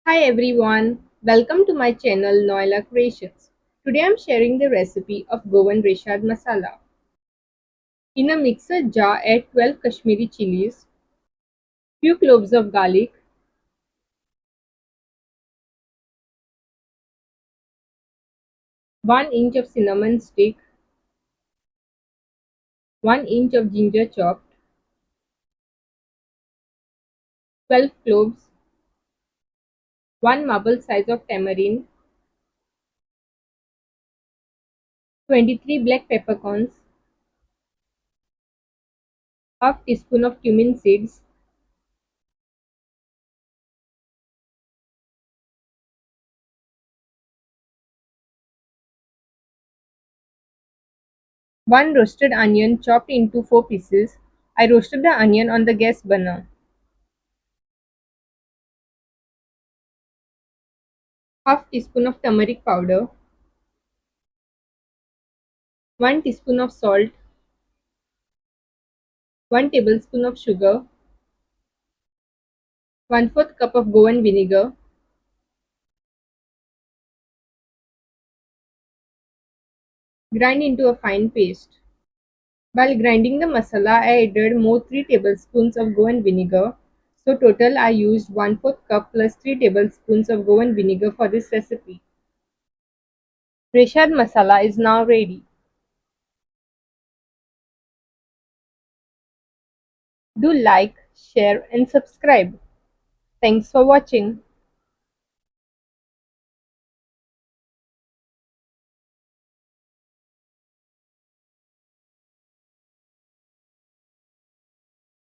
Hi everyone, welcome to my channel Noila Creations. Today I'm sharing the recipe of Goan Recheado Masala. In a mixer jar add 12 Kashmiri chilies, few cloves of garlic, 1 inch of cinnamon stick, 1 inch of ginger chopped, 12 cloves, 1 marble size of tamarind, 23 black peppercorns, half teaspoon of cumin seeds, one roasted onion chopped into 4 pieces. I roasted the onion on the gas burner. Half teaspoon of turmeric powder, 1 teaspoon of salt, 1 tablespoon of sugar, 1/4 cup of Goan vinegar, grind into a fine paste. While grinding the masala, I added more 3 tablespoons of Goan vinegar. So total I used 1/4 cup plus 3 tablespoons of Goan vinegar for this recipe. Rechad masala is now ready. Do like, share and subscribe. Thanks for watching.